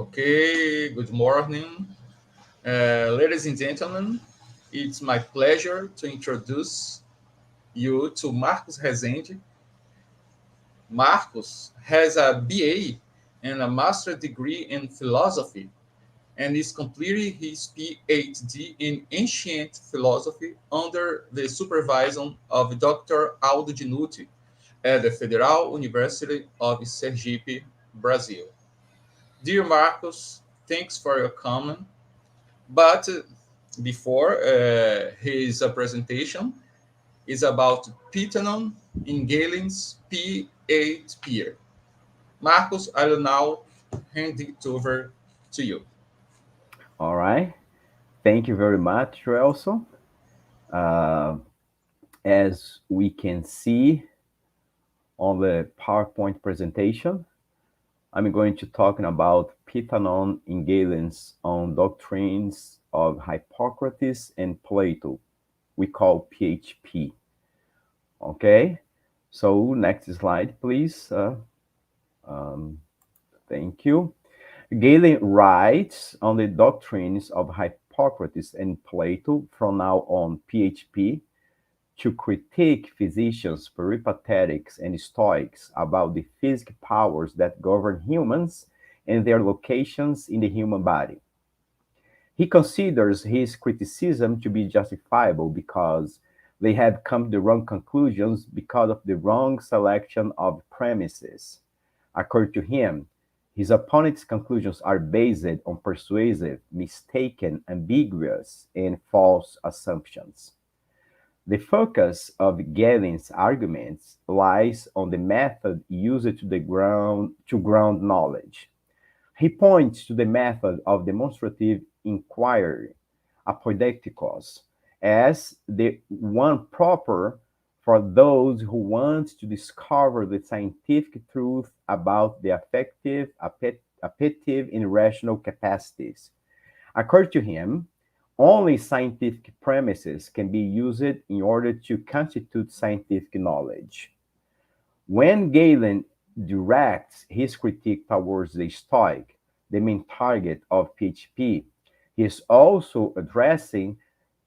Okay, good morning. Ladies and gentlemen, it's my pleasure to introduce you to Marcos Resende. Marcos has a BA and a master's degree in philosophy and is completing his PhD in ancient philosophy under the supervision of Dr. Aldo Dinucci at the Federal University of Sergipe, Brazil. Dear Marcos, thanks for your comment. But before his presentation is about Pithanon in Galen's PHP. Marcos, I will now hand it over to you. All right. Thank you very much, Relson. Uh, as we can see on the PowerPoint presentation, I'm going to talking about Pithanon in Galen's on doctrines of Hippocrates and Plato. We call PHP. Okay. So next slide, please. Um, thank you. Galen writes on the doctrines of Hippocrates and Plato from now on PHP to critique physicians, peripatetics, and Stoics about the physical powers that govern humans and their locations in the human body. He considers his criticism to be justifiable because they have come to the wrong conclusions because of the wrong selection of premises. According to him, his opponent's conclusions are based on persuasive, mistaken, ambiguous, and false assumptions. The focus of Galen's arguments lies on the method used to ground knowledge. He points to the method of demonstrative inquiry, apodeictikos, as the one proper for those who want to discover the scientific truth about the affective, appetitive, and rational capacities. According to him, only scientific premises can be used in order to constitute scientific knowledge. When Galen directs his critique towards the Stoic, the main target of PHP, he is also addressing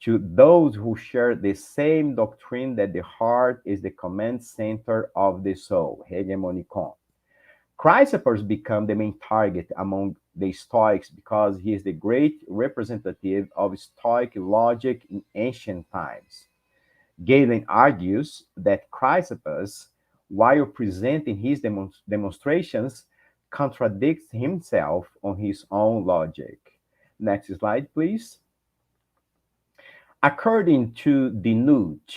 to those who share the same doctrine that the heart is the command center of the soul, hegemonikon. Chrysippus became the main target among the Stoics because he is the great representative of Stoic logic in ancient times. Galen argues that Chrysippus, while presenting his demonstrations, contradicts himself on his own logic. Next slide, please. According to Dinucci,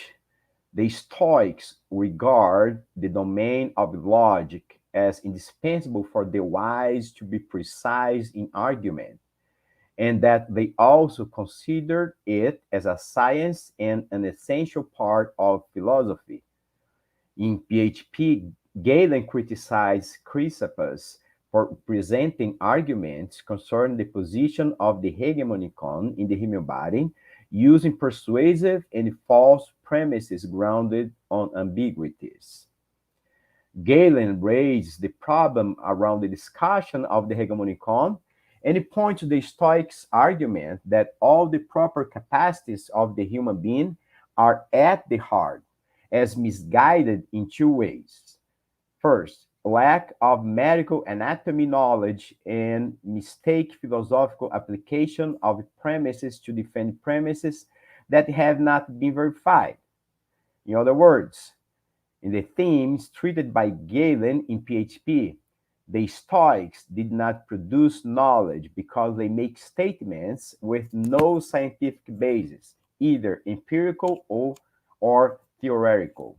the Stoics regard the domain of logic as indispensable for the wise to be precise in argument, and that they also considered it as a science and an essential part of philosophy. In PHP, Galen criticized Chrysippus for presenting arguments concerning the position of the hegemonikon in the human body using persuasive and false premises grounded on ambiguities. Galen raised the problem around the discussion of the hegemonikon, and he points to the Stoics' argument that all the proper capacities of the human being are at the heart, as misguided in two ways. First, lack of medical anatomy knowledge and mistake philosophical application of premises to defend premises that have not been verified. In other words, in the themes treated by Galen in PHP, the Stoics did not produce knowledge because they make statements with no scientific basis, either empirical or theoretical.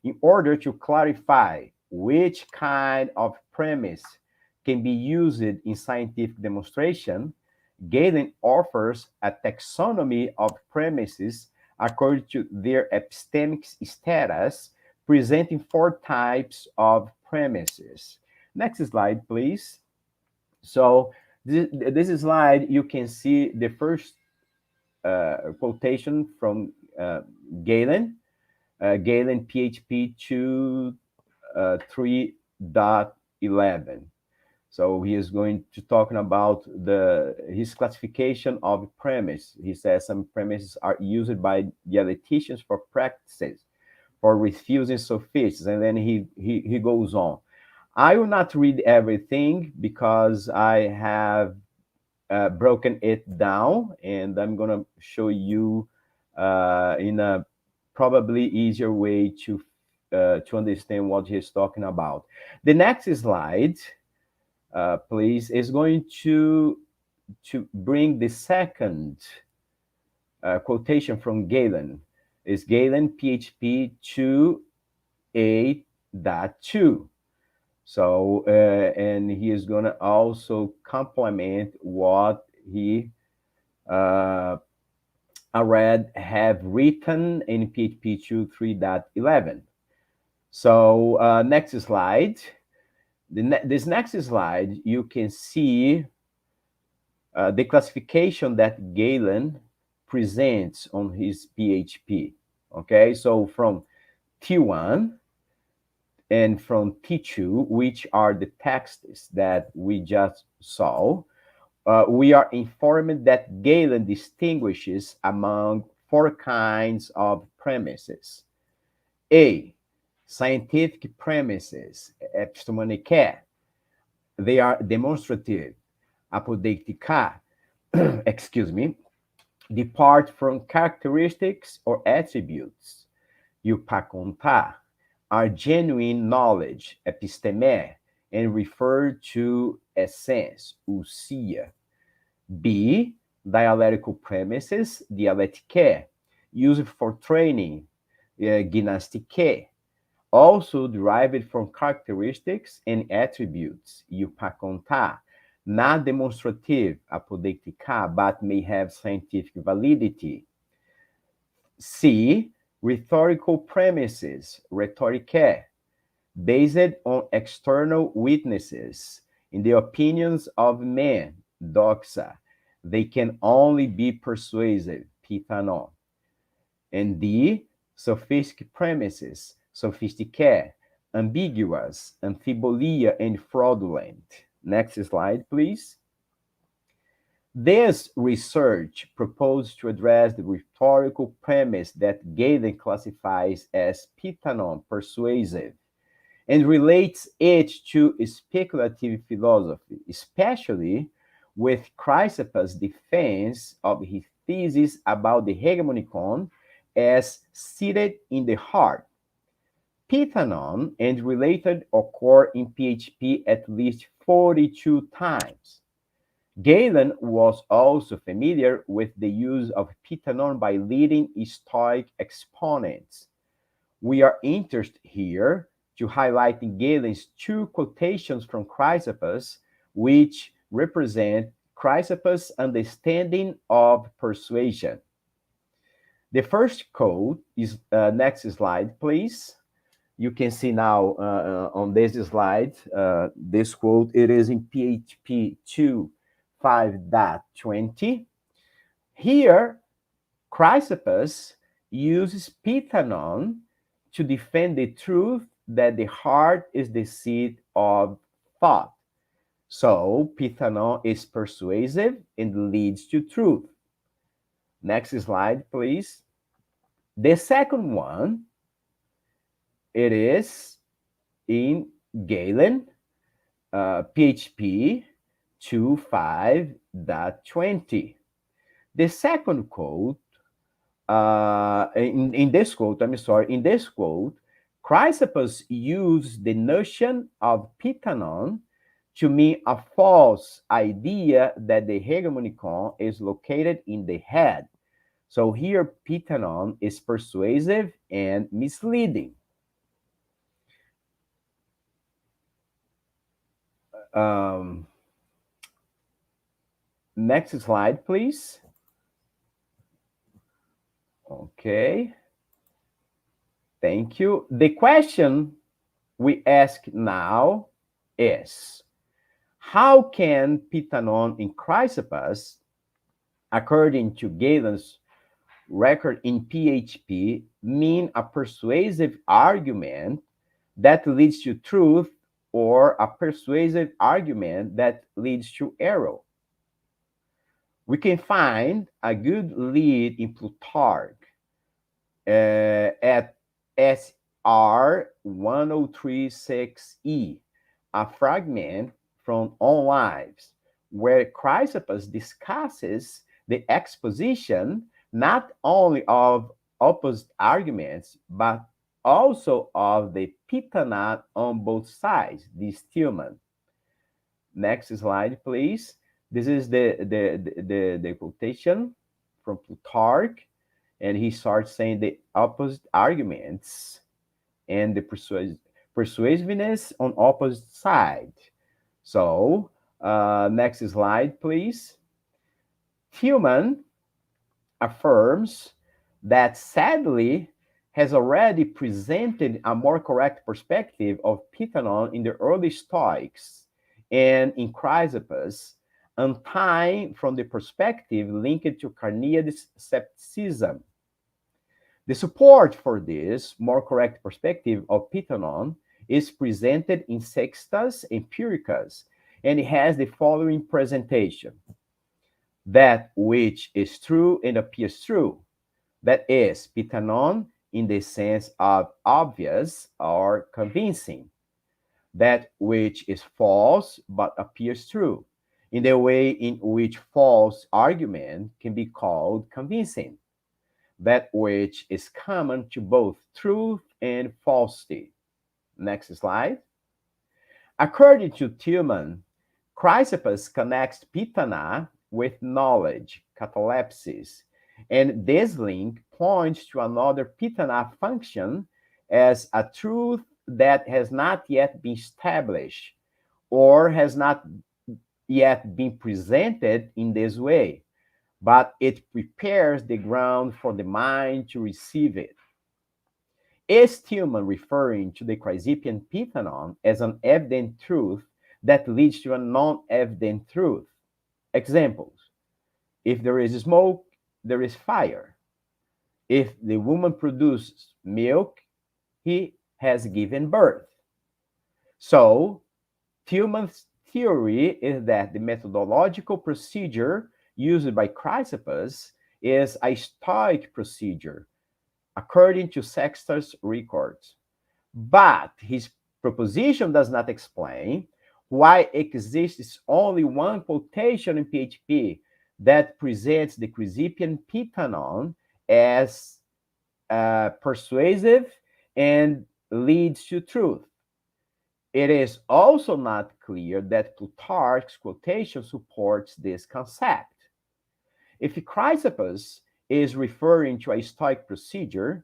In order to clarify which kind of premise can be used in scientific demonstration, Galen offers a taxonomy of premises according to their epistemic status, presenting four types of premises. Next slide, please. So this slide, you can see the first quotation from Galen, Galen PHP 2 3.11. So he is going to talking about his classification of premise. He says some premises are used by dialecticians for practices, for refusing sophists, and then he goes on. I will not read everything because I have broken it down, and I'm gonna show you in a probably easier way to understand what he's talking about. The next slide, please, is going to bring the second quotation from Galen. Is Galen PHP 2.8.2. So, and he is going to also complement what he Arad have written in PHP 2.3.11. So, next slide. This next slide, you can see the classification that Galen presents on his PHP. Okay, so from T1 and from T2, which are the texts that we just saw, we are informed that Galen distinguishes among four kinds of premises. A, scientific premises, epistemonicae. They are demonstrative, apodictica, excuse me, depart from characteristics or attributes, eupaconta, are genuine knowledge, episteme, and refer to essence, ousia. B, dialectical premises, dialecticae, used for training, gymnasticae, also derived from characteristics and attributes, eupaconta, not demonstrative, apodictica, but may have scientific validity. C, rhetorical premises, rhetoricae, based on external witnesses, in the opinions of men, doxa. They can only be persuasive, Pithanon. And D, sophistic premises, sophisticae, ambiguous, amphibolia, and fraudulent. Next slide, please. This research proposed to address the rhetorical premise that Galen classifies as Pithanon, persuasive, and relates it to speculative philosophy, especially with Chrysippus' defense of his thesis about the hegemonicon as seated in the heart. Pithanon and related occur in PHP at least 42 times. Galen was also familiar with the use of Pithanon by leading Stoic exponents. We are interested here to highlight Galen's two quotations from Chrysippus, which represent Chrysippus' understanding of persuasion. The first quote is next slide, please. You can see now on this slide, this quote, it is in PHP 2.5.20. Here, Chrysippus uses Pithanon to defend the truth that the heart is the seat of thought. So, Pithanon is persuasive and leads to truth. Next slide, please. The second one, it is in Galen, PHP 2.5.20. The second quote, in this quote, Chrysippus used the notion of Pithanon to mean a false idea that the hegemonicon is located in the head. So here, Pithanon is persuasive and misleading. Next slide, please. Okay. Thank you. The question we ask now is, how can Pithanon in Chrysippus, according to Galen's record in PHP, mean a persuasive argument that leads to truth or a persuasive argument that leads to error. We can find a good lead in Plutarch at SR 1036E, a fragment from On Lives, where Chrysippus discusses the exposition not only of opposed arguments, but also of the Pithanon on both sides, the Stillman. Next slide, please. This is the quotation from Plutarch, and he starts saying the opposite arguments and the persuasiveness on opposite side. So, next slide, please. Tillman affirms that sadly has already presented a more correct perspective of Pithanon in the early Stoics and in Chrysippus, untying from the perspective linked to Carneades' scepticism. The support for this more correct perspective of Pithanon is presented in Sextus Empiricus, and it has the following presentation. That which is true and appears true, that is, Pithanon in the sense of obvious or convincing. That which is false but appears true, in the way in which false argument can be called convincing. That which is common to both truth and falsity. Next slide. According to Tillman, Chrysippus connects Pithanon with knowledge, catalepsis, and this link points to another Pithanon function as a truth that has not yet been established or has not yet been presented in this way, but it prepares the ground for the mind to receive it. Is Tillman referring to the Chrysipian Pithanon as an evident truth that leads to a non-evident truth? Examples: if there is smoke, there is fire. If the woman produces milk, he has given birth. So, Tillman's theory is that the methodological procedure used by Chrysippus is a Stoic procedure, according to Sextus' records. But his proposition does not explain why exists only one quotation in PHP that presents the Chrysipian Pithanon as persuasive and leads to truth. It is also not clear that Plutarch's quotation supports this concept. If Chrysippus is referring to a Stoic procedure,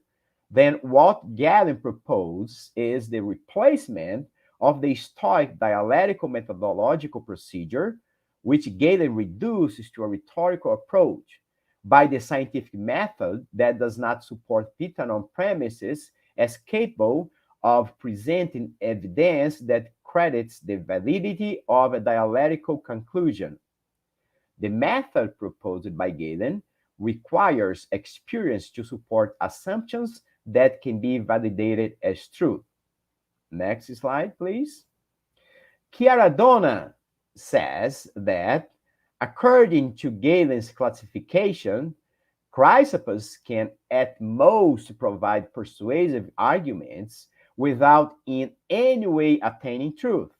then what Galen proposed is the replacement of the Stoic dialectical methodological procedure, which Galen reduces to a rhetorical approach, by the scientific method that does not support Pithanon premises as capable of presenting evidence that credits the validity of a dialectical conclusion. The method proposed by Galen requires experience to support assumptions that can be validated as truth. Next slide, please. Chiaradonna says that, according to Galen's classification, Chrysippus can at most provide persuasive arguments without in any way attaining truth.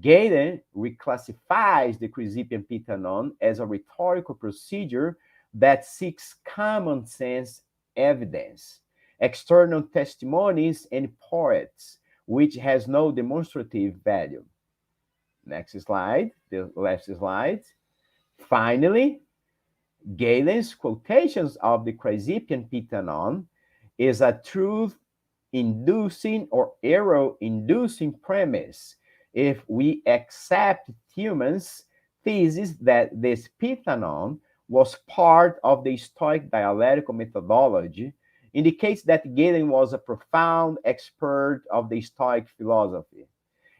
Galen reclassifies the Chrysipian Pithanon as a rhetorical procedure that seeks common sense evidence, external testimonies, and poets, which has no demonstrative value. Next slide, the last slide. Finally, Galen's quotations of the Chrysipian Pithanon is a truth-inducing or error-inducing premise if we accept Tillman's thesis that this Pithanon was part of the Stoic dialectical methodology, indicates that Galen was a profound expert of the Stoic philosophy,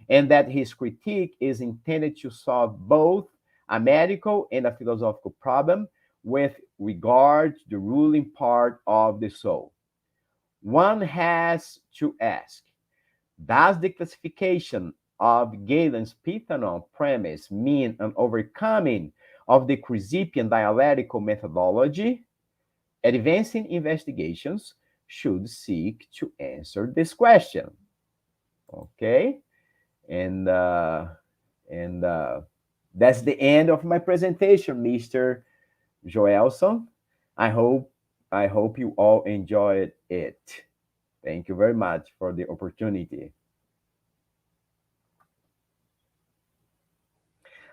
and that his critique is intended to solve both a medical and a philosophical problem with regard to the ruling part of the soul. One has to ask, does the classification of Galen's Pithanon premise mean an overcoming of the Chrysipian dialectical methodology? Advancing investigations should seek to answer this question. Okay, and that's the end of my presentation, Mr. Joelson. I hope I hope you all enjoyed it. Thank you very much for the opportunity.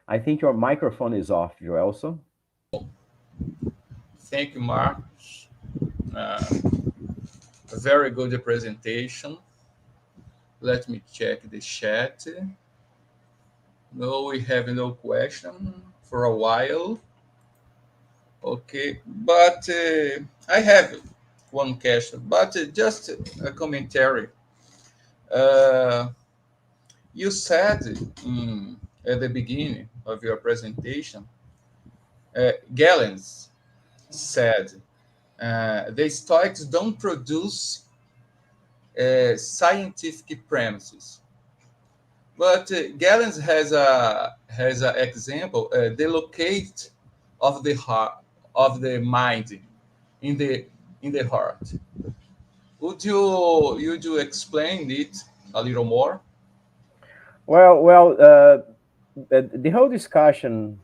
I think your microphone is off, Joelson. Thank you, Mark. Uh, a very good presentation. Let me check the chat. No, we have no question for a while. Okay, but I have one question, but just a commentary. Uh, you said at the beginning of your presentation, Galen said the Stoics don't produce scientific premises. But Galen has an example, the locate of the heart of the mind in the heart. Would you explain it a little more? Well, the whole discussion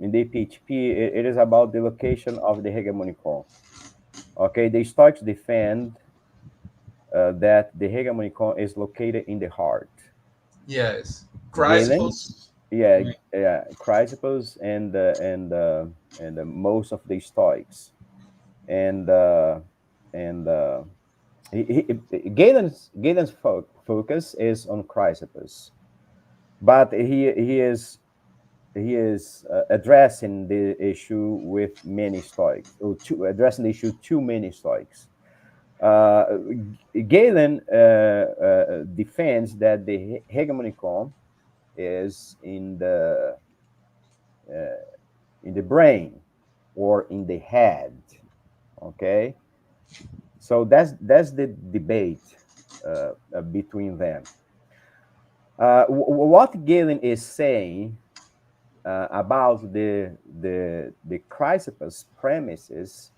in the PHP, it is about the location of the hegemonicon. Okay, the Stoics defend that the hegemonicon is located in the heart. Yes, Galen, Chrysippus. yeah, Chrysippus and most of the Stoics, and Galen's focus is on Chrysippus, but he is addressing the issue with many Stoics, or addressing the issue to many Stoics. Uh, Galen defends that the hegemonicon is uh, in the brain or in the head. Okay, so that's the debate between them. What Galen is saying about the Chrysippus premises,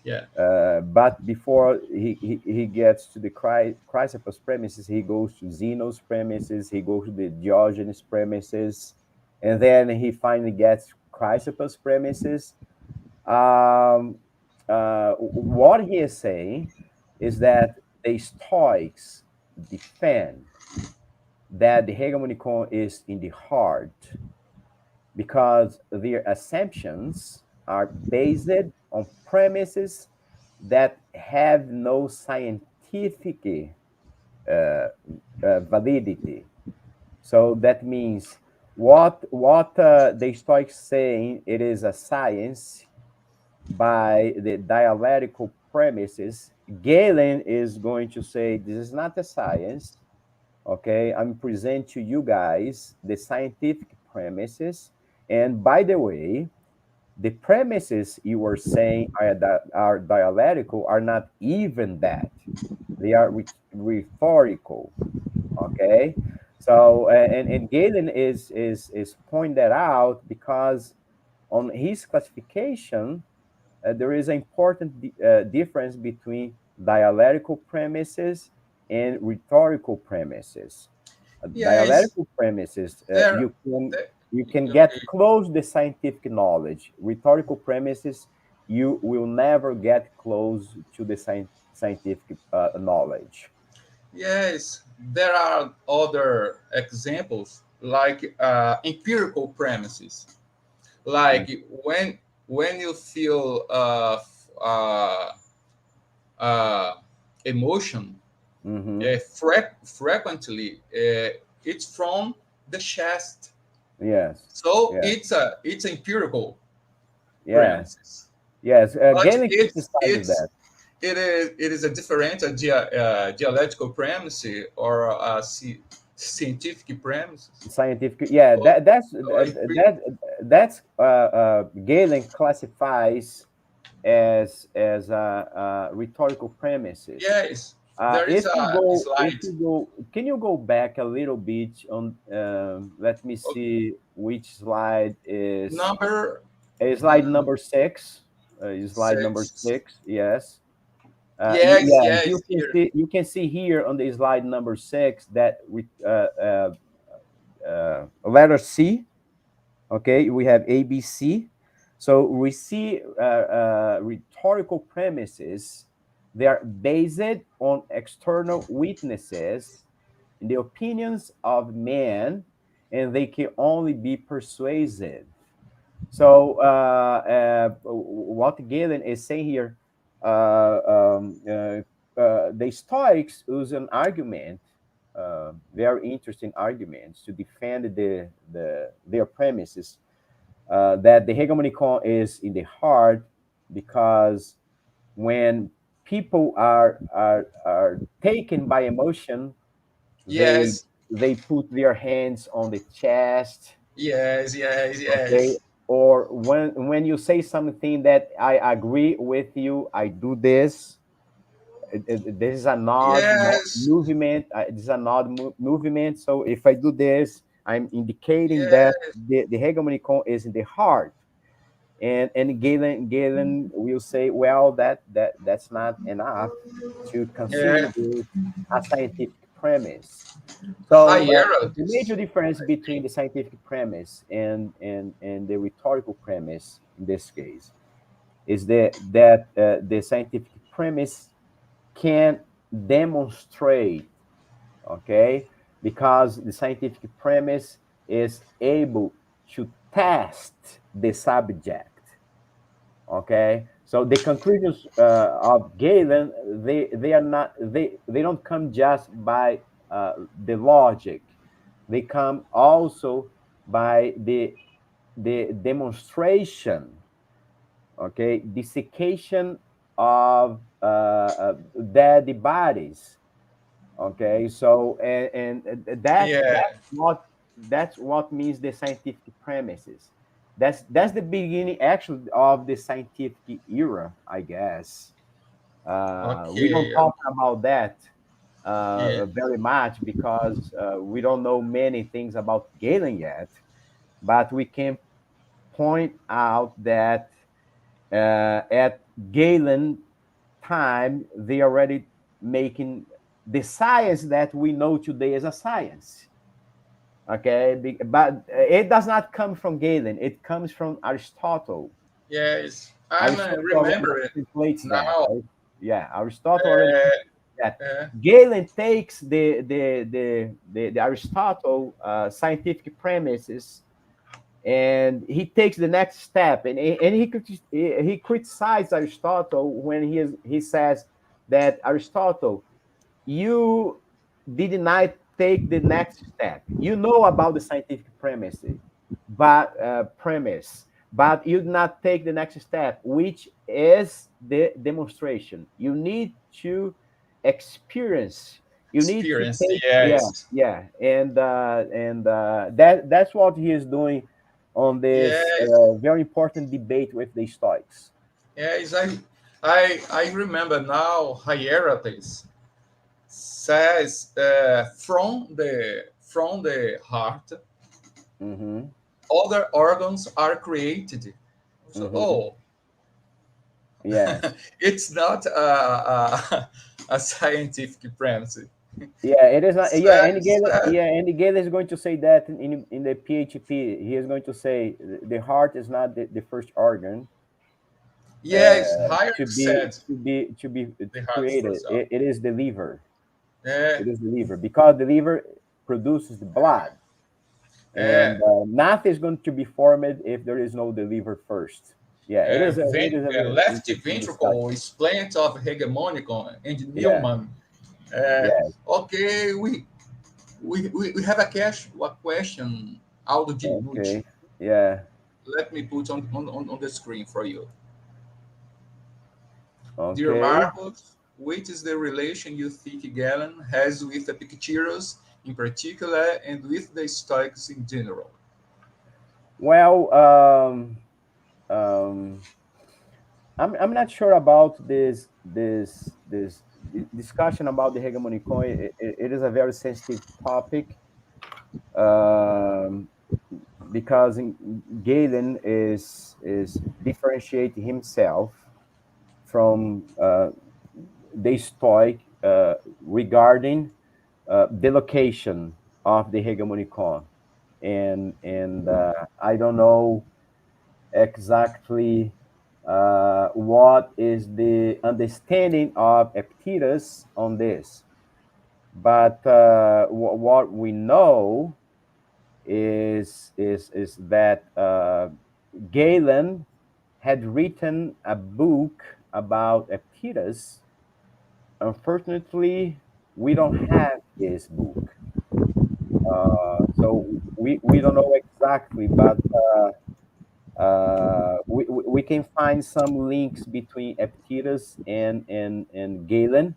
Yeah. but before he gets to the Chrysippus premises, he goes to Zeno's premises, he goes to the Diogenes premises, and then he finally gets Chrysippus premises. Um, what he is saying is that the Stoics defend that the hegemonicon is in the heart because their assumptions are based on premises that have no scientific validity. So that means what the Stoics saying it is a science by the dialectical premises. Galen is going to say this is not a science. Okay, I'm present to you guys the scientific premises. And by the way, the premises you were saying are dialectical are not even that. They are rhetorical. Okay, so and Galen is pointing that out because on his classification there is an important difference between dialectical premises and rhetorical premises. Yes, Dialectical premises, there. there you can get okay. close to the scientific knowledge. Rhetorical premises, you will never get close to the scientific knowledge. Yes, there are other examples like empirical premises, like when you feel uh, emotion Mm-hmm. frequently, it's from the chest. Yes, So yes, it's empirical yes, premises, yes. but Galen it's criticizes it's that. it is a different dialectical premise or scientific premise Scientific, yeah, or, or empirical. that's Galen classifies as rhetorical premises. Yes, There is a If slide. you go, can you go back a little bit on? Let me Okay, see which slide is. number Slide number six. Slide number 6. six. Yes. Yes, Yes. yes, here. You can see here on the slide number six that we letter C. Okay, we have ABC. So we see rhetorical premises. They are based on external witnesses in the opinions of men, and they can only be persuasive. So what Galen is saying here, the Stoics use an argument, very interesting arguments to defend their premises, that the hegemonicon is in the heart, because when people are taken by emotion, they Yes, they put their hands on the chest. yes, yes, Okay, yes, or when you say something that I agree with you, I do this. This is a nod, not yes, movement. This is a nod movement. So if I do this, I'm indicating that yes, the hegemonicon is in the heart. And Galen will say, well, that's not enough to consider yeah. this a scientific premise. So the Hierarchies. major difference I between think. the scientific premise and the rhetorical premise in this case is that the scientific premise can demonstrate, okay, because the scientific premise is able to test the subject. Okay, so the conclusions of Galen, they are not, they don't come just by the logic. They come also by the demonstration, okay, dissection of dead bodies. Okay, so and Yeah, that's what means the scientific premises. That's the beginning actually of the scientific era, I guess. We don't okay, talk about that yeah, very much because we don't know many things about Galen yet, but we can point out that at Galen time, they already making the science that we know today as a science. Okay, but it does not come from Galen. It comes from Aristotle. yes. I'm Aristotle already remember it contemplates that. now. Yeah, Aristotle already Uh, contemplates that. uh, Galen takes the Aristotle scientific premises, and he takes the next step, and he criticized Aristotle when he says that Aristotle, you did not take the next step. You know about the scientific but you did not take the next step, which is the demonstration. You need to experience. You need to experience. take, yeah, Yes, yeah, and that's what he is doing on this yes, very important debate with the Stoics. yes. I remember now. Hierarchies says from the heart, Hmm. other organs are created. So, Hmm. Yeah. it's not a scientific premise. Yeah, it is not. Yeah, Says, And Galen is going to say that in the PHP. He is going to say the heart is not the first organ yes, higher to be said the heart created. first up. It is the liver. Yeah, It is the liver because the liver produces the blood, yeah. and nothing is going to be formed if there is no the liver first. Yeah, it is a very Left interesting ventricle discussion. is plant of hegemonical and Yeah, Newman. Uh, yeah, okay, we have a question, Aldo Dinucci. okay, yeah, Let me put on the screen for you. Dear okay. Marcos, what is the relation you think Galen has with Epicurus in particular and with the Stoics in general? Well, um, I'm not sure about this discussion about the hegemony coin, it is a very sensitive topic, um, because Galen is differentiate himself from the Stoic regarding the location of the hegemonicon, and I don't know exactly what is the understanding of Epictetus on this, but what we know is that Galen had written a book about Epictetus. Unfortunately, we don't have this book, so we don't know exactly, but we can find some links between Epictetus and Galen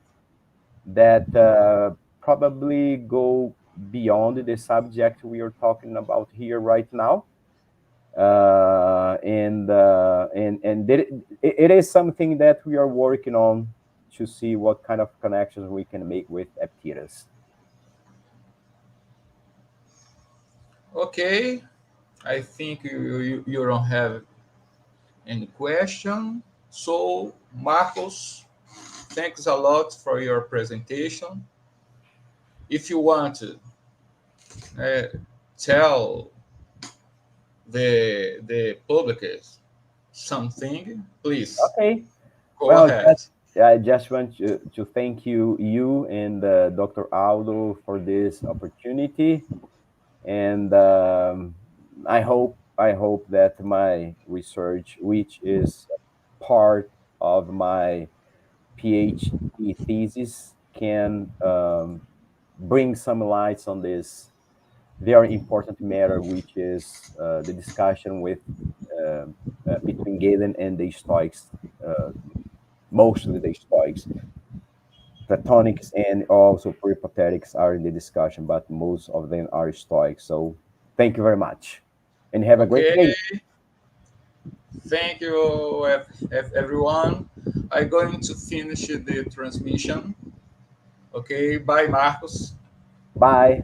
that probably go beyond the subject we are talking about here right now. And it is something that we are working on to see what kind of connections we can make with Epictetus. Okay, I think you don't have any question. So, Marcos, thanks a lot for your presentation. If you want to tell the public something, please Okay. go Well, ahead. I just want to thank you and Dr. Aldo for this opportunity, and I hope that my research, which is part of my PhD thesis, can bring some lights on this very important matter, which is the discussion with uh, between Galen and the Stoics, uh, mostly the Stoics. Platonics and also Peripatetics are in the discussion, but most of them are Stoics. So thank you very much, and have a great Okay, day. thank you, everyone. I'm going to finish the transmission. Okay, bye, Marcos. Bye.